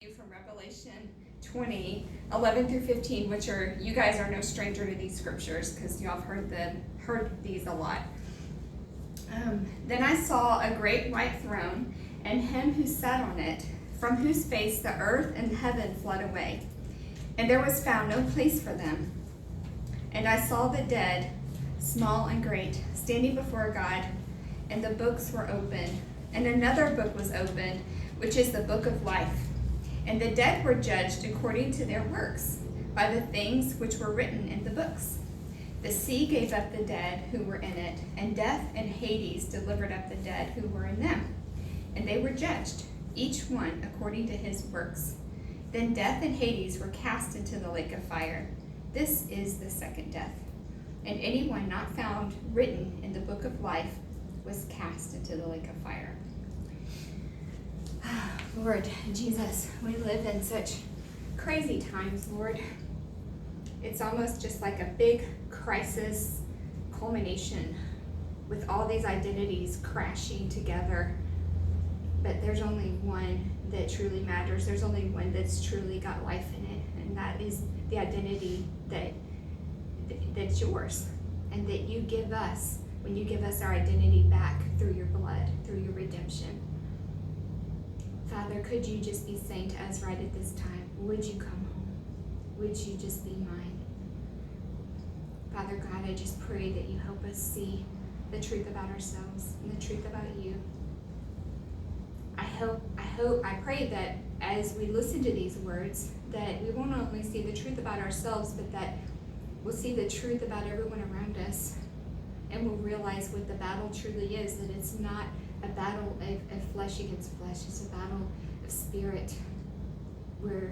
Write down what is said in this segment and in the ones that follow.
From Revelation 20, 11 through 15, which are, you guys are no stranger to these scriptures because y'all have heard these a lot. Then I saw a great white throne and him who sat on it, from whose face the earth and heaven fled away, and there was found no place for them. And I saw the dead, small and great, standing before God, and the books were opened, and another book was opened, which is the book of life. And the dead were judged according to their works, by the things which were written in the books. The sea gave up the dead who were in it, and death and Hades delivered up the dead who were in them. And they were judged, each one according to his works. Then death and Hades were cast into the lake of fire. This is the second death. And anyone not found written in the book of life was cast into the lake of fire. Lord Jesus, we live in such crazy times, Lord. It's almost just like a big crisis culmination with all these identities crashing together. But there's only one that truly matters. There's only one that's truly got life in it, and that is the identity that's yours and that you give us when you give us our identity back through your blood, through your redemption. Father, could you just be saying to us right at this time, would you come home? Would you just be mine? Father God, I just pray that you help us see the truth about ourselves and the truth about you. I pray that as we listen to these words, that we won't only see the truth about ourselves, but that we'll see the truth about everyone around us. And we'll realize what the battle truly is, that it's not a battle of flesh against flesh. It's a battle of spirit, where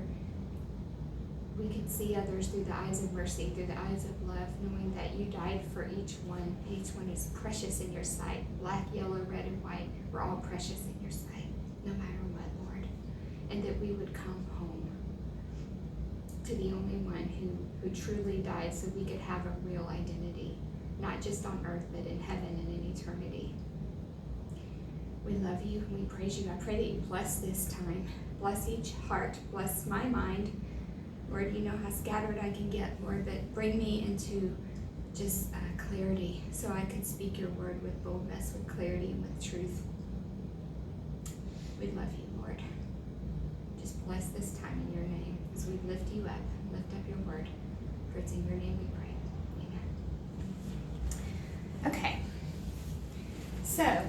we can see others through the eyes of mercy, through the eyes of love, knowing that you died for each one. Each one is precious in your sight. Black, yellow, red, and white. We're all precious in your sight, no matter what, Lord. And that we would come home to the only one who truly died so we could have a real identity, not just on earth, but in heaven and in eternity. We love you and we praise you. I pray that you bless this time. Bless each heart. Bless my mind. Lord, you know how scattered I can get, Lord, but bring me into just clarity so I can speak your word with boldness, with clarity, and with truth. We love you, Lord. Just bless this time in your name as we lift you up and lift up your word. For it's in your name we pray. Amen. Okay. So,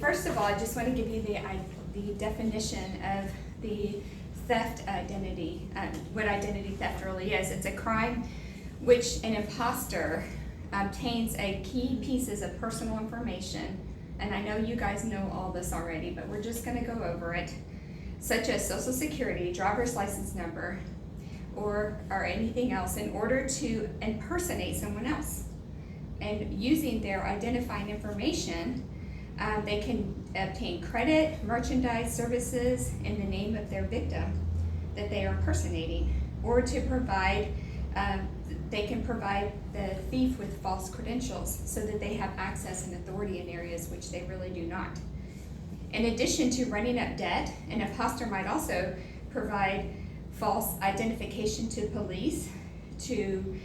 first of all, I just want to give you the definition of the theft identity, what identity theft really is. It's a crime which an imposter obtains a key pieces of personal information, and I know you guys know all this already, but we're just going to go over it, such as social security, driver's license number, or anything else, in order to impersonate someone else. And using their identifying information, they can obtain credit, merchandise, services in the name of their victim that they are impersonating, or to provide, they can provide the thief with false credentials so that they have access and authority in areas which they really do not. In addition to running up debt, an imposter might also provide false identification to police, to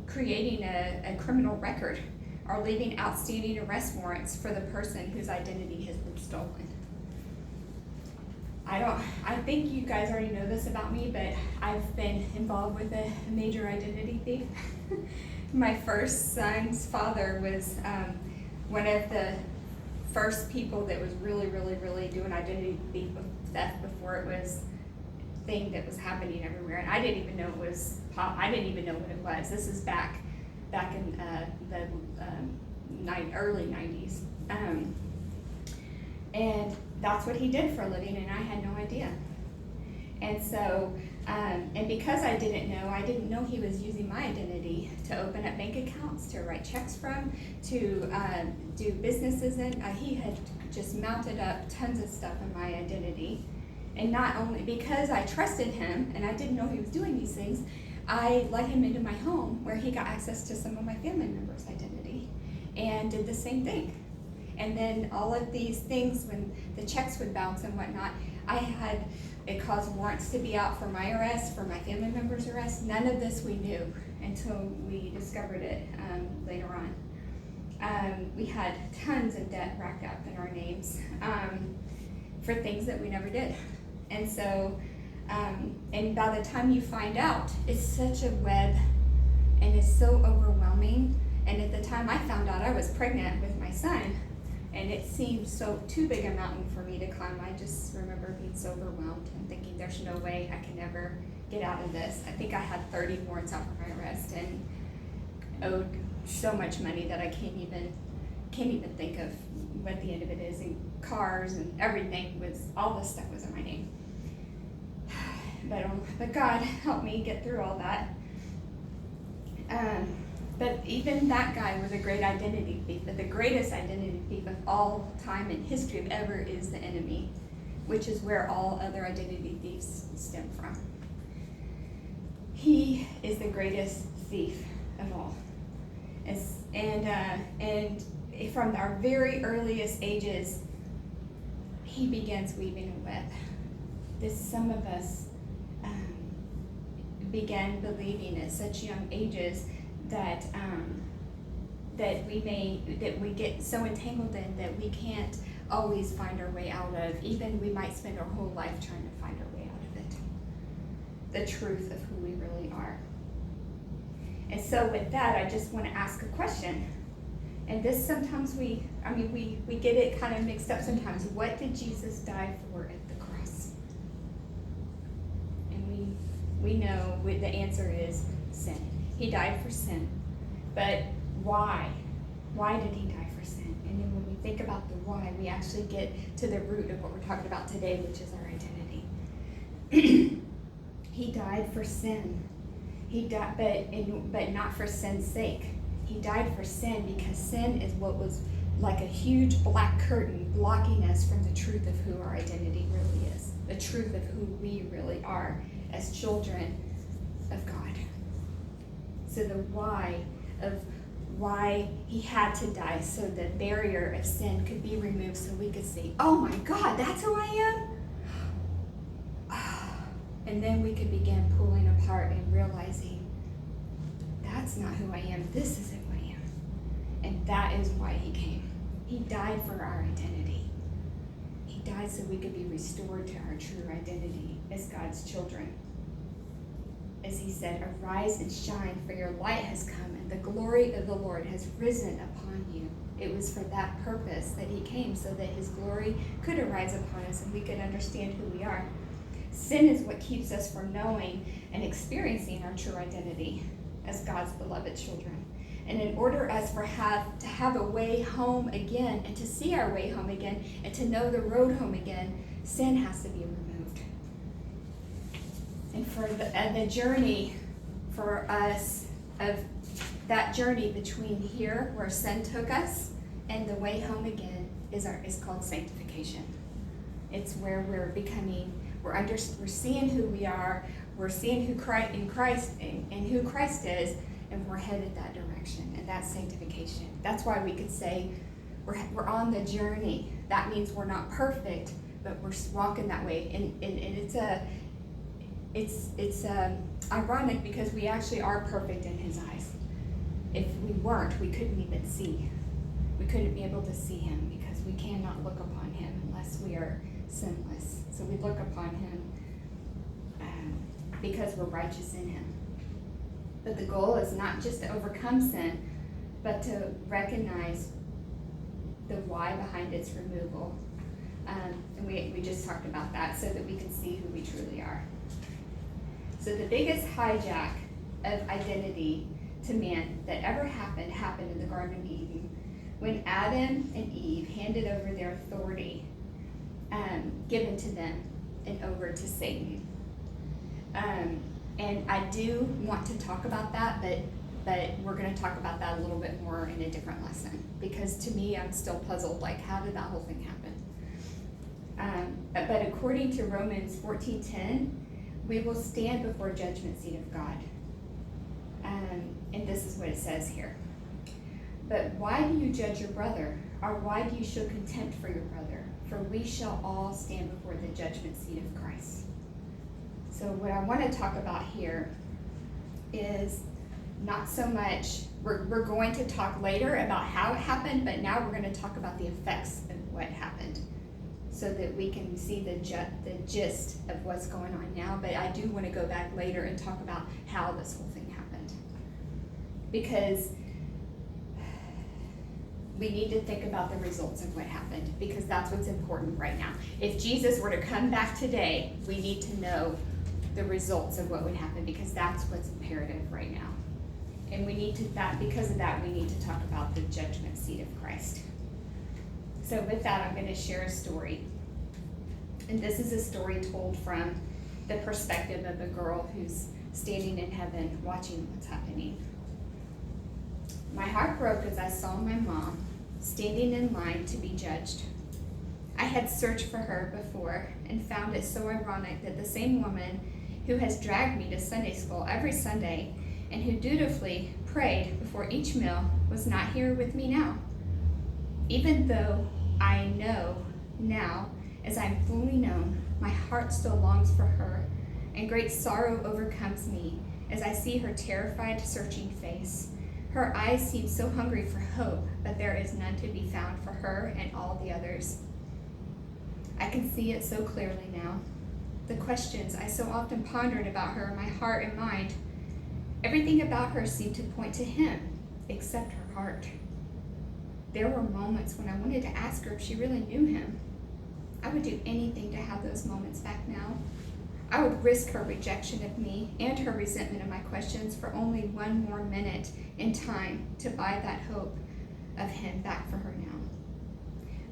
creating a criminal record, or leaving outstanding arrest warrants for the person whose identity has been stolen. I think you guys already know this about me, but I've been involved with a major identity thief. My first son's father was one of the first people that was really doing identity theft before it was a thing that was happening everywhere. And I didn't even know what it was. This is back in the early 90s. And that's what he did for a living, and I had no idea. And so, and because I didn't know he was using my identity to open up bank accounts, to write checks from, to do businesses in. He had just mounted up tons of stuff in my identity. And not only because I trusted him, and I didn't know he was doing these things, I let him into my home where he got access to some of my family members' identity and did the same thing. And then all of these things, when the checks would bounce and whatnot, it caused warrants to be out for my arrest, for my family members' arrest. None of this we knew until we discovered it later on. We had tons of debt racked up in our names for things that we never did. And so, and by the time you find out, it's such a web and it's so overwhelming. And at the time I found out, I was pregnant with my son, and it seemed so too big a mountain for me to climb. I just remember being so overwhelmed and thinking there's no way I can ever get out of this. I think I had 30 warrants out for my arrest and owed so much money that I can't even think of what the end of it is. And cars and everything all this stuff was in my name. But God helped me get through all that. But even that guy was a great identity thief. But the greatest identity thief of all time in history of ever is the enemy, which is where all other identity thieves stem from. He is the greatest thief of all. And from our very earliest ages, he begins weaving a web. Some of us began believing at such young ages that we get so entangled in that we can't always find our way out of. Even we might spend our whole life trying to find our way out of it. The truth of who we really are. And so with that, I just want to ask a question. And this sometimes we get it kind of mixed up sometimes. What did Jesus die for at the cross? And we know the answer is sin. He died for sin. But why? Why did he die for sin? And then when we think about the why, we actually get to the root of what we're talking about today, which is our identity. He died for sin. He died, but not for sin's sake. He died for sin because sin is what was like a huge black curtain blocking us from the truth of who our identity really is, the truth of who we really are as children of God. So the why of why he had to die, so the barrier of sin could be removed, so we could see, oh my God, that's who I am? And then we could begin pulling apart and realizing, that's not who I am, this isn't who I am. And that is why he came. He died for our identity. He died so we could be restored to our true identity as God's children. As he said, arise and shine, for your light has come, and the glory of the Lord has risen upon you. It was for that purpose that he came, so that his glory could arise upon us and we could understand who we are. Sin is what keeps us from knowing and experiencing our true identity as God's beloved children. And in order to have a way home again, and to see our way home again, and to know the road home again, sin has to be removed. And for the journey for us, of that journey between here where sin took us and the way home again is called sanctification. It's where we're seeing who we are, we're seeing who Christ in Christ and who Christ is, and we're headed that direction, and that's sanctification. That's why we could say we're on the journey. That means we're not perfect, but we're walking that way. And it's ironic because we actually are perfect in his eyes. If we weren't, we couldn't even see. We couldn't be able to see him because we cannot look upon him unless we are sinless. So we look upon him because we're righteous in him. But the goal is not just to overcome sin, but to recognize the why behind its removal. And we just talked about that so that we can see who we truly are. So the biggest hijack of identity to man that ever happened in the Garden of Eden when Adam and Eve handed over their authority given to them and over to Satan. And I do want to talk about that, but we're going to talk about that a little bit more in a different lesson, because to me, I'm still puzzled, like, how did that whole thing happen? But according to Romans 14:10, we will stand before judgment seat of God. And this is what it says here. But why do you judge your brother? Or why do you show contempt for your brother? For we shall all stand before the judgment seat of Christ. So what I want to talk about here is not so much, we're going to talk later about how it happened, but now we're going to talk about the effects of what happened so that we can see the gist of what's going on now. But I do want to go back later and talk about how this whole thing happened. Because we need to think about the results of what happened, because that's what's important right now. If Jesus were to come back today, we need to know the results of what would happen, because that's what's imperative right now. And we need to, because of that, we need to talk about the judgment seat of Christ. So with that, I'm going to share a story. And this is a story told from the perspective of a girl who's standing in heaven watching what's happening. My heart broke as I saw my mom standing in line to be judged. I had searched for her before and found it so ironic that the same woman who has dragged me to Sunday school every Sunday and who dutifully prayed before each meal was not here with me now. Even though I know now, as I'm fully known, my heart still longs for her, and great sorrow overcomes me as I see her terrified, searching face. Her eyes seem so hungry for hope, but there is none to be found for her and all the others. I can see it so clearly now. The questions I so often pondered about her in my heart and mind, everything about her seemed to point to him, except her heart. There were moments when I wanted to ask her if she really knew him. I would do anything to have those moments back now. I would risk her rejection of me and her resentment of my questions for only one more minute in time to buy that hope of him back for her now.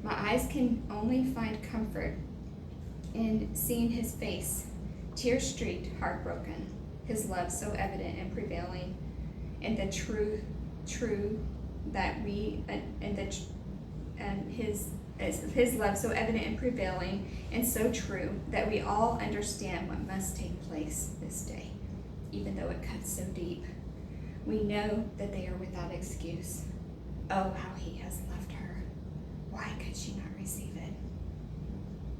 My eyes can only find comfort in seeing his face, tear-streaked, heartbroken, his love so evident and prevailing, and the true that we his love so evident and prevailing and so true that we all understand what must take place this day, even though it cuts so deep. We know that they are without excuse. Oh, how he has left her. Why could she not receive it?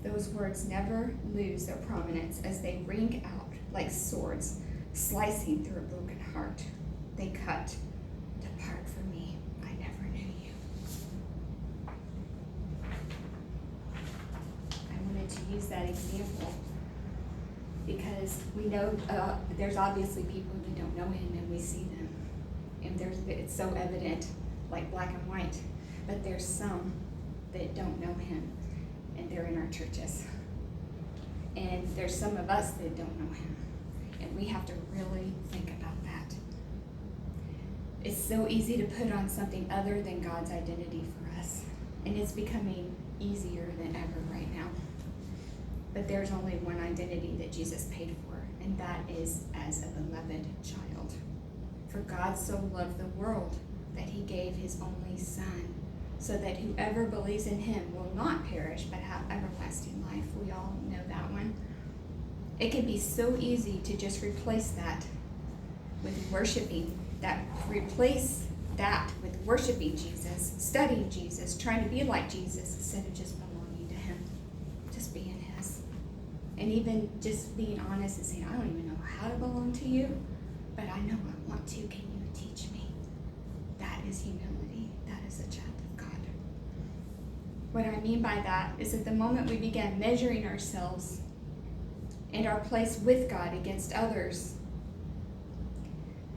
Those words never lose their prominence as they ring out like swords, slicing through a broken heart. They cut. Depart from me, I never knew you. I wanted to use that example because we know there's obviously people who don't know him and we see them. And it's so evident, like black and white. But there's some that don't know him and they're in our churches. And there's some of us that don't know him. And we have to really think about that. It's so easy to put on something other than God's identity for us. And it's becoming easier than ever right now. But there's only one identity that Jesus paid for, and that is as a beloved child. For God so loved the world that he gave his only Son, so that whoever believes in him will not perish but have everlasting life. We all know that one. It can be so easy to just replace that with worshiping Jesus, studying Jesus, trying to be like Jesus instead of just belonging to him, just being his. And even just being honest and saying, I don't even know how to belong to you, but I know I want to. Can you teach me? That is humility. That is a child of God. What I mean by that is that the moment we begin measuring ourselves and our place with God against others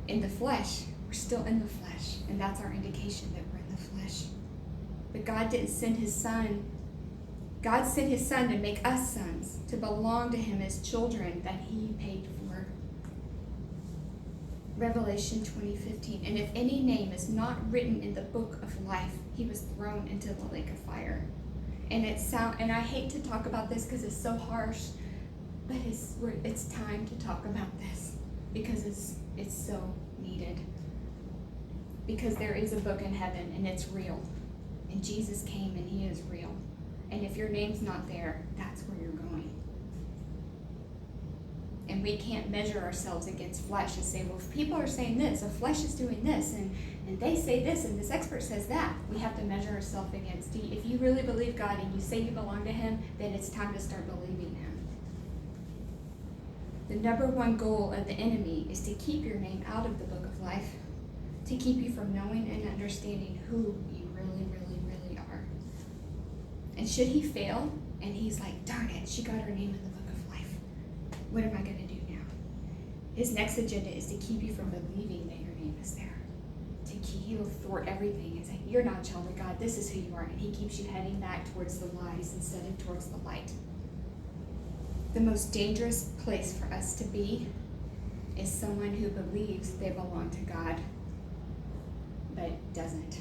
in the flesh, we're still in the flesh, and that's our indication that we're in the flesh. But God didn't send his Son. God sent his Son to make us sons, to belong to him as children that he paid for. Revelation 20:15. And if any name is not written in the book of life, he was thrown into the lake of fire. And I hate to talk about this because it's so harsh, but it's time to talk about this because it's so needed. Because there is a book in heaven and it's real. And Jesus came and he is real. And if your name's not there, that's where you're going. And we can't measure ourselves against flesh and say, well, if people are saying this, the flesh is doing this, and and they say this, and this expert says that. We have to measure ourselves against. If you really believe God and you say you belong to him, then it's time to start believing him. The number one goal of the enemy is to keep your name out of the book of life, to keep you from knowing and understanding who you really, really, really are. And should he fail, and he's like, darn it, she got her name in the book of life. What am I going to do now? His next agenda is to keep you from believing that your name is there. He will thwart everything and say, you're not a child of God, this is who you are. And he keeps you heading back towards the lies instead of towards the light. The most dangerous place for us to be is someone who believes they belong to God, but doesn't.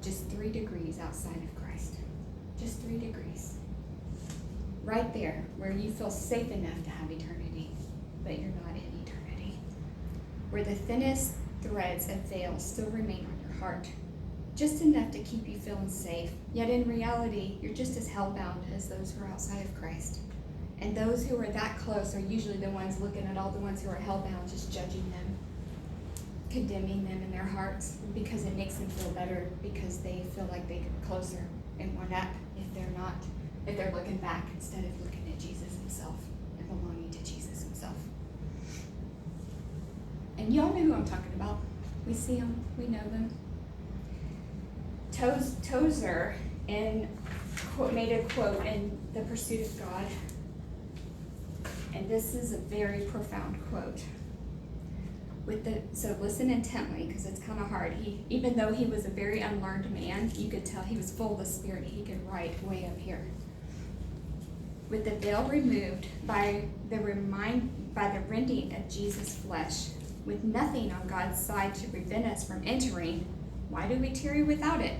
Just 3 degrees outside of Christ. Just 3 degrees. Right there, where you feel safe enough to have eternity, but you're not in eternity. Where the thinnest threads of veil still remain on your heart, just enough to keep you feeling safe, yet in reality, you're just as hellbound as those who are outside of Christ. And those who are that close are usually the ones looking at all the ones who are hellbound, just judging them, condemning them in their hearts, because it makes them feel better, because they feel like they get closer and one up if they're looking back instead of looking at Jesus himself and belonging to Jesus himself. And y'all know who I'm talking about. We see them, we know them. Tozer made a quote in The Pursuit of God. And this is a very profound quote. So listen intently, because it's kind of hard. Even though he was a very unlearned man, you could tell he was full of the Spirit. He could write way up here. With the veil removed by the rending of Jesus' flesh, with nothing on God's side to prevent us from entering, why do we tarry without it?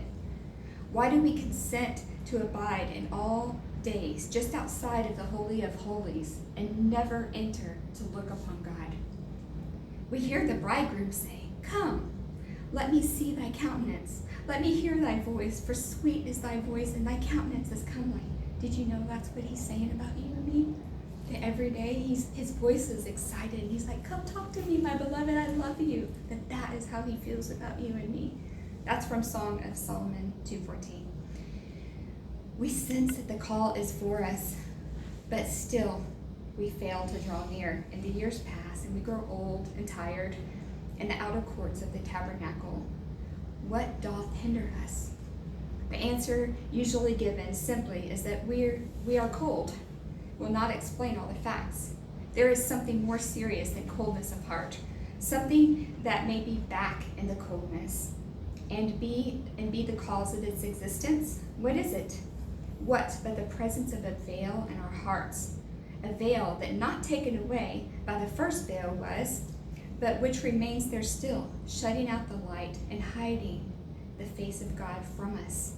Why do we consent to abide in all days just outside of the Holy of Holies and never enter to look upon God? We hear the bridegroom say, come, let me see thy countenance. Let me hear thy voice, for sweet is thy voice and thy countenance is comely. Did you know that's what he's saying about you and me? That every day his voice is excited. He's like, come talk to me, my beloved, I love you. That is how he feels about you and me. That's from Song of Solomon 2:14. We sense that the call is for us, but still we fail to draw near, and the years pass, and we grow old and tired in the outer courts of the tabernacle. What doth hinder us? The answer usually given simply is that we are cold. Will not explain all the facts. There is something more serious than coldness of heart, something that may be back in the coldness and be the cause of its existence. What is it? What but the presence of a veil in our hearts, a veil that not taken away by the first veil was, but which remains there still, shutting out the light and hiding the face of God from us.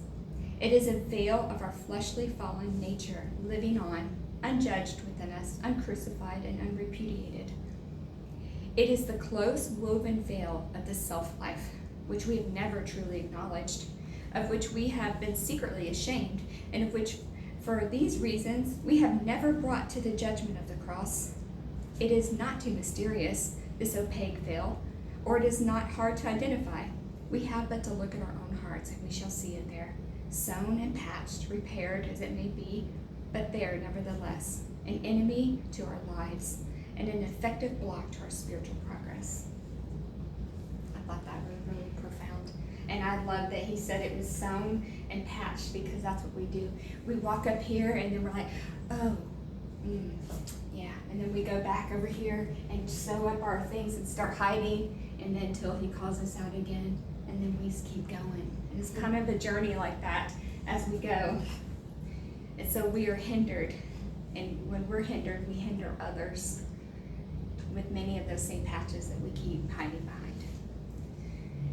It is a veil of our fleshly fallen nature living on, unjudged within us, uncrucified and unrepudiated. It is the close woven veil of the self-life, which we have never truly acknowledged, of which we have been secretly ashamed, and of which, for these reasons, we have never brought to the judgment of the cross. It is not too mysterious, this opaque veil, or it is not hard to identify. We have but to look at our own hearts, and we shall see it there, sewn and patched, repaired as it may be, but there nevertheless, an enemy to our lives and an effective block to our spiritual progress. I thought that was really profound. And I love that he said it was sewn and patched, because that's what we do. We walk up here and then we're like, oh, yeah. And then we go back over here and sew up our things and start hiding, and then until he calls us out again, and then we just keep going. And it's kind of a journey like that as we go. And so we are hindered, and when we're hindered, we hinder others with many of those same patches that we keep hiding behind.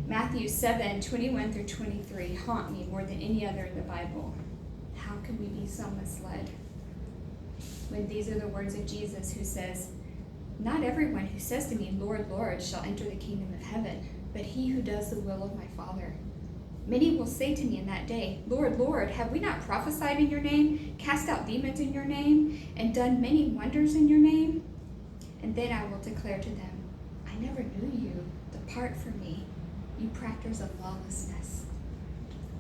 Matthew 7:21-23 haunt me more than any other in the Bible. How can we be so misled when these are the words of Jesus, who says, not everyone who says to me, Lord, Lord, shall enter the kingdom of heaven, but he who does the will of my Father. Many will say to me in that day, Lord, Lord, have we not prophesied in your name, cast out demons in your name, and done many wonders in your name? And then I will declare to them, I never knew you. Depart from me, You practice of lawlessness.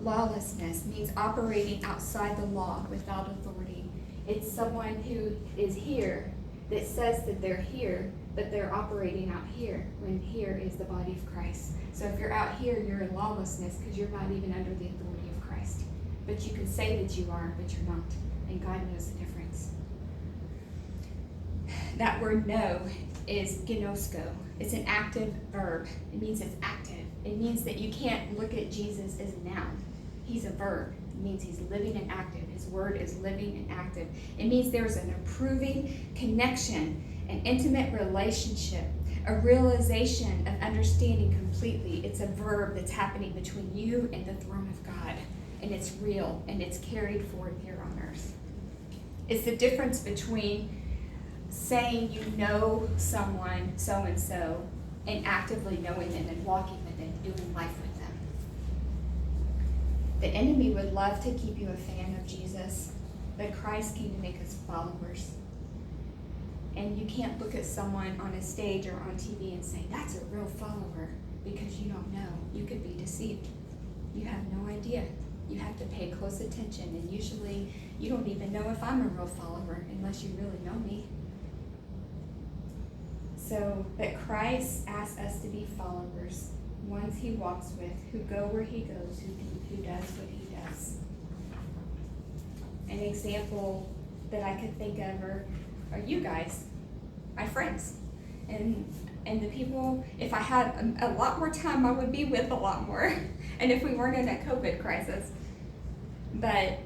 Lawlessness means operating outside the law without authority. It's someone who is here that says that they're here, but they're operating out here, when here is the body of Christ. So if you're out here, you're in lawlessness because you're not even under the authority of Christ. But you can say that you are, but you're not. And God knows the difference. That word know is gnosko. It's an active verb. It means it's active. It means that you can't look at Jesus as a noun. He's a verb. It means he's living and active. His word is living and active. It means there's an approving connection, an intimate relationship, a realization of understanding completely. It's a verb that's happening between you and the throne of God. And it's real, and it's carried forth here on earth. It's the difference between saying you know someone so-and-so and actively knowing them and walking with them, doing life with them. The enemy would love to keep you a fan of Jesus, but Christ came to make us followers. And you can't look at someone on a stage or on TV and say, that's a real follower, because you don't know. You could be deceived. You have no idea. You have to pay close attention, and usually you don't even know if I'm a real follower unless you really know me. So, but Christ asks us to be followers, ones he walks with, who go where he goes, who does what he does. An example that I could think of are you guys, my friends. And the people, if I had a lot more time, I would be with a lot more. And if we weren't in a COVID crisis. But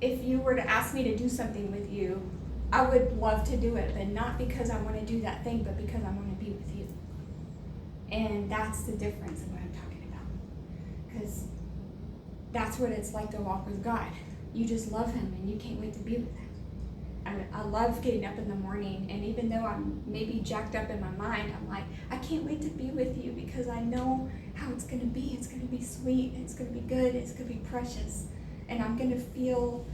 if you were to ask me to do something with you, I would love to do it, but not because I want to do that thing, but because I want to be with you. And that's the difference in what I'm talking about. Because that's what it's like to walk with God. You just love him, and you can't wait to be with him. I love getting up in the morning, and even though I'm maybe jacked up in my mind, I'm like, I can't wait to be with you because I know how it's going to be. It's going to be sweet, it's going to be good, it's going to be precious. And I'm going to feel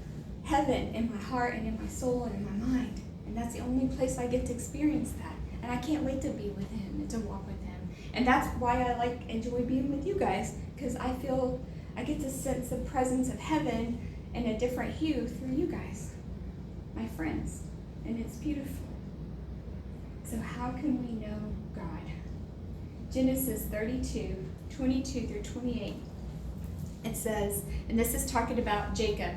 heaven in my heart and in my soul and in my mind. And that's the only place I get to experience that. And I can't wait to be with him and to walk with him. And that's why I enjoy being with you guys, because I feel I get to sense the presence of heaven in a different hue through you guys, my friends, and it's beautiful. So how can we know God? Genesis 32, 22 through 28. It says, and this is talking about Jacob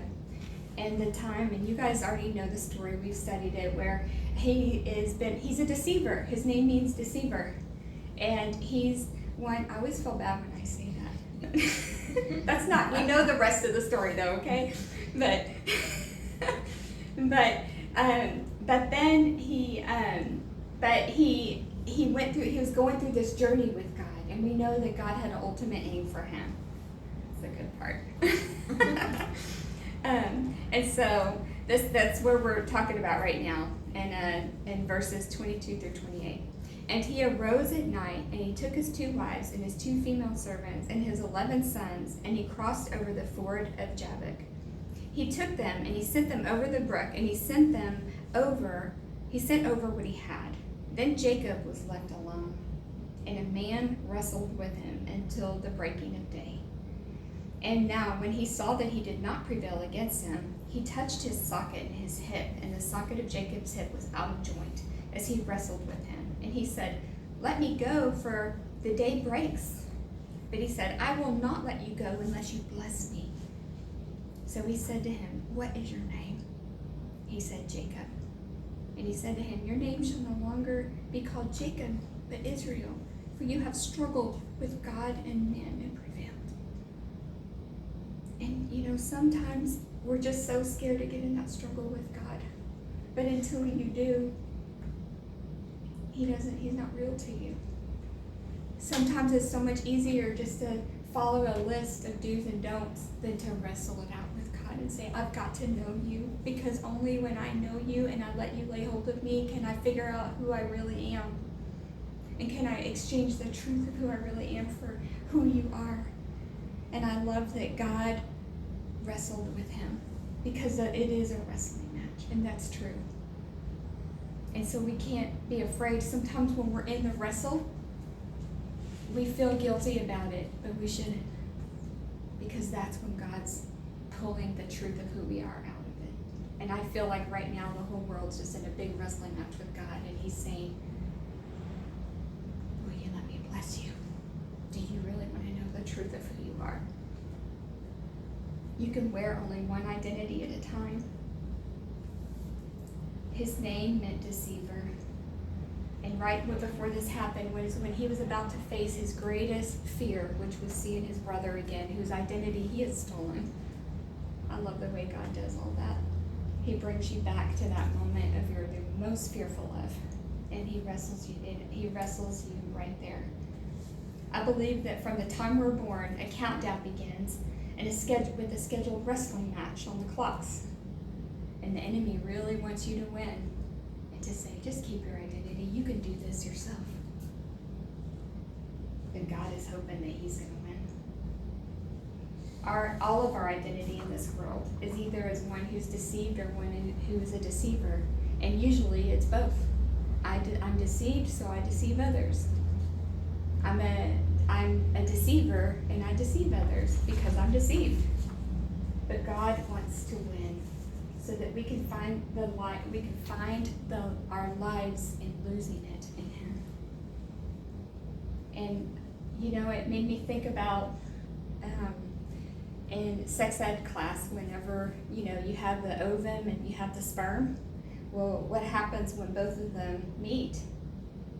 and the time, and you guys already know the story, we've studied it, where he's a deceiver. His name means deceiver. And he's one, I always feel bad when I say that. That's not, we know the rest of the story though, okay? But then he was going through this journey with God, and we know that God had an ultimate aim for him. That's the good part. And so that's where we're talking about right now, in verses 22 through 28. And he arose at night, and he took his 2 wives and his 2 female servants and his 11 sons, and he crossed over the ford of Jabbok. He took them and he sent them over the brook, and he sent over what he had. Then Jacob was left alone, and a man wrestled with him until the breaking of day. And now when he saw that he did not prevail against him, he touched his socket in his hip, and the socket of Jacob's hip was out of joint as he wrestled with him. And he said, "Let me go, for the day breaks." But he said, "I will not let you go unless you bless me." So he said to him, "What is your name?" He said, "Jacob." And he said to him, "Your name shall no longer be called Jacob, but Israel, for you have struggled with God and man and prevailed." And sometimes we're just so scared to get in that struggle with God. But until you do, he's not real to you. Sometimes it's so much easier just to follow a list of do's and don'ts than to wrestle it out with God and say, I've got to know you, because only when I know you and I let you lay hold of me can I figure out who I really am. And can I exchange the truth of who I really am for who you are. And I love that God wrestled with him, because it is a wrestling match, and that's true. And so we can't be afraid. Sometimes when we're in the wrestle, we feel guilty about it, but we should, because that's when God's pulling the truth of who we are out of it. And I feel like right now the whole world's just in a big wrestling match with God, and he's saying, will you let me bless you? Do you really want to know the truth of who you are? You can wear only one identity at a time. His name meant deceiver. And right before this happened was when he was about to face his greatest fear, which was seeing his brother again, whose identity he had stolen. I love the way God does all that. He brings you back to that moment of you're the most fearful of, and he wrestles you right there. I believe that from the time we're born, a countdown begins, and with a scheduled wrestling match on the clocks. And the enemy really wants you to win, and to say, just keep your identity. You can do this yourself. And God is hoping that he's going to win. All of our identity in this world is either as one who's deceived or one who is a deceiver. And usually it's both. I'm deceived, so I deceive others. I'm a deceiver, and I deceive others because I'm deceived. But God wants to win, so that we can find the light. We can find our lives in losing it in Him. And it made me think about in sex ed class, whenever you have the ovum and you have the sperm. Well, what happens when both of them meet?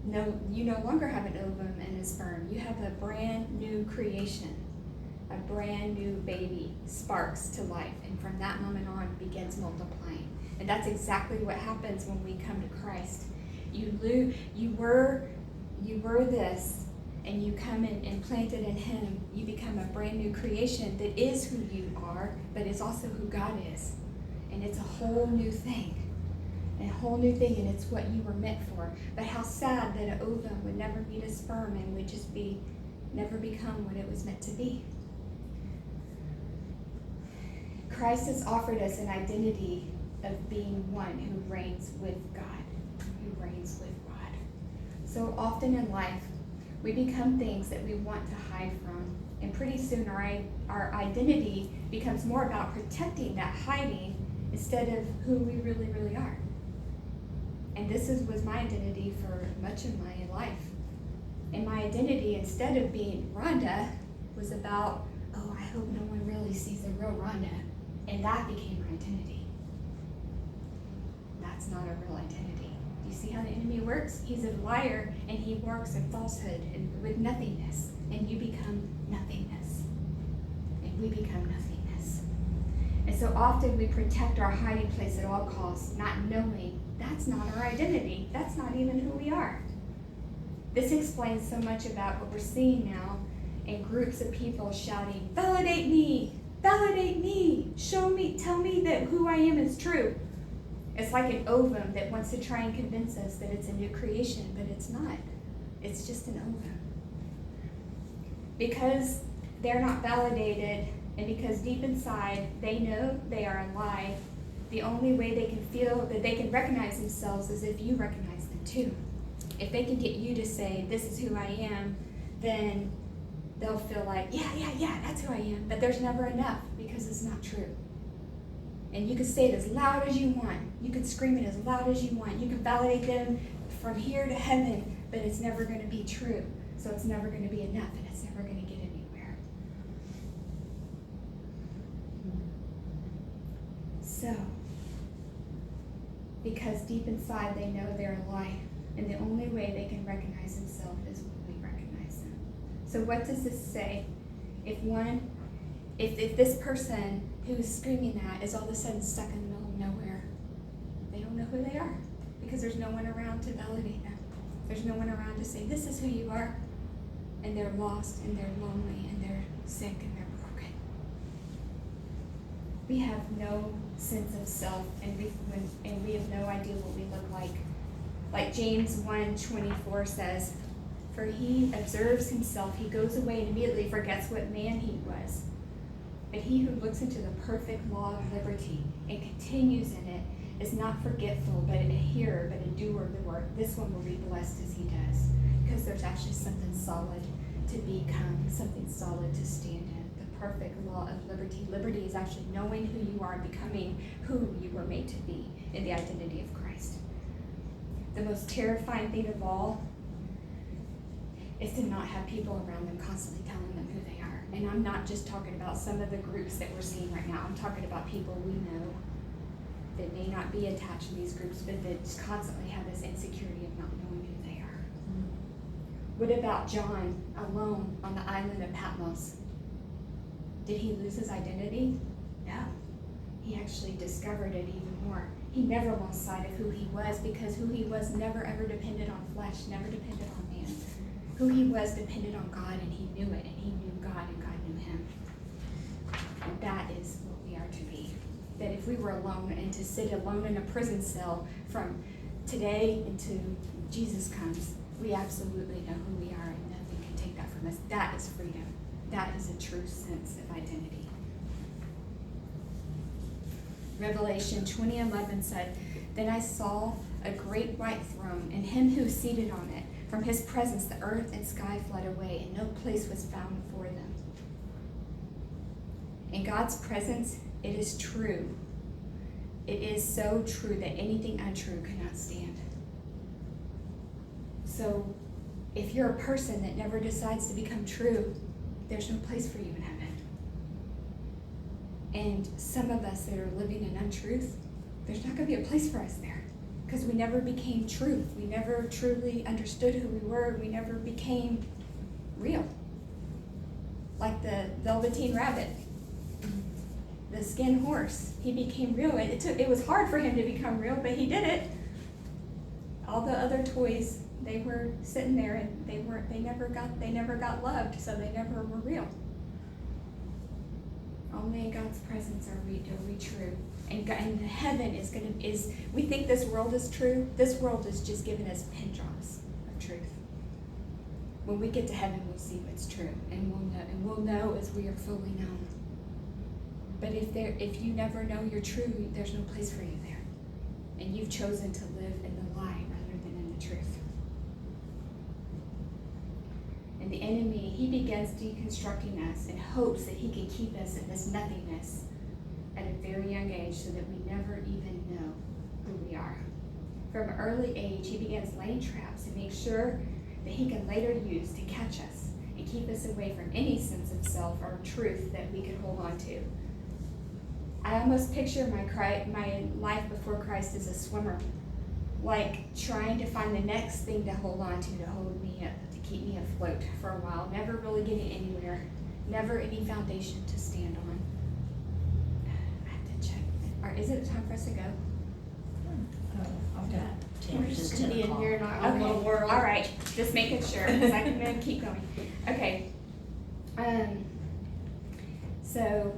No, you no longer have an ovum and a sperm. You have a brand new creation. A brand new baby sparks to life, and from that moment on begins multiplying. And that's exactly what happens when we come to Christ. You were this, and you come in and planted in Him. You become a brand new creation that is who you are, but it's also who God is. And it's a whole new thing. And it's what you were meant for. But how sad that an ovum would never meet a sperm and would just never become what it was meant to be. Christ has offered us an identity of being one who reigns with God. So often in life, we become things that we want to hide from. And pretty soon our identity becomes more about protecting that hiding instead of who we really, really are. And this was my identity for much of my life. And my identity, instead of being Rhonda, was about, I hope no one really sees the real Rhonda. And that became my identity. That's not a real identity. Do you see how the enemy works? He's a liar, and he works in falsehood and with nothingness. And you become nothingness. And we become nothingness. And so often we protect our hiding place at all costs, not knowing that's not our identity. That's not even who we are. This explains so much about what we're seeing now in groups of people shouting, validate me, show me, tell me that who I am is true. It's like an ovum that wants to try and convince us that it's a new creation, but it's not. It's just an ovum. Because they're not validated, and because deep inside they know they are a lie, the only way they can feel that they can recognize themselves is if you recognize them too. If they can get you to say, this is who I am, then they'll feel like, yeah, that's who I am. But there's never enough, because it's not true. And you can say it as loud as you want. You can scream it as loud as you want. You can validate them from here to heaven, but it's never going to be true. So it's never going to be enough, and it's never going to get anywhere. So, because deep inside they know they're a lie, and the only way they can recognize themselves is when we recognize them. So what does this say? If this person who's screaming that is all of a sudden stuck in the middle of nowhere, they don't know who they are, because there's no one around to validate them. There's no one around to say, this is who you are. And they're lost, and they're lonely, and they're sick, and they're broken. We have no sense of self, and we have no idea what we look like. Like James 1:24 says, for he observes himself, he goes away and immediately forgets what man he was. But he who looks into the perfect law of liberty and continues in it is not forgetful, but a hearer, but a doer of the work. This one will be blessed as he does, because there's actually something solid to become something solid to stand in. The perfect law of liberty. Liberty is actually knowing who you are, becoming who you were made to be in the identity of Christ. The most terrifying thing of all is to not have people around them constantly telling them who they are. And I'm not just talking about some of the groups that we're seeing right now. I'm talking about people we know that may not be attached to these groups, but that just constantly have this insecurity of not knowing who they are. What about John alone on the island of Patmos? Did he lose his identity? No. He actually discovered it even more. He never lost sight of who he was, because who he was never ever depended on flesh, never depended on man. Who he was depended on God, and he knew it, and he knew God, and God knew him. And that is what we are to be. That if we were alone, and to sit alone in a prison cell from today until Jesus comes, we absolutely know who we are, and nothing can take that from us. That is freedom. That is a true sense of identity. Revelation 20:11 said, "Then I saw a great white throne, and him who seated on it. From his presence the earth and sky fled away, and no place was found for them." In God's presence, it is true. It is so true that anything untrue cannot stand. So if you're a person that never decides to become true, there's no place for you in heaven. And some of us that are living in untruth, there's not going to be a place for us there, because we never became truth. We never truly understood who we were. We never became real. Like the Velveteen Rabbit, the skin horse. He became real. It was hard for him to become real, but he did it. All the other toys, they were sitting there, and they never got loved, so they never were real. Only in God's presence are we true. And heaven is we think this world is true. This world is just giving us pin drops of truth. When we get to heaven, we'll see what's true, and we'll know as we are fully known. But if you never know you're true, there's no place for you there. And you've chosen to live in the lie rather than in the truth. And the enemy, he begins deconstructing us in hopes that he can keep us in this nothingness at a very young age, so that we never even know who we are. From an early age, he begins laying traps to make sure that he can later use to catch us and keep us away from any sense of self or truth that we could hold on to. I almost picture my life before Christ as a swimmer, like trying to find the next thing to hold on to hold me up, to keep me afloat for a while, never really getting anywhere, never any foundation to stand on. I have to check. Is it time for us to go? I've got We're 10 just to gonna 10 be in o'clock. here in our own little world. All right, just making sure, because I can then keep going. Okay. So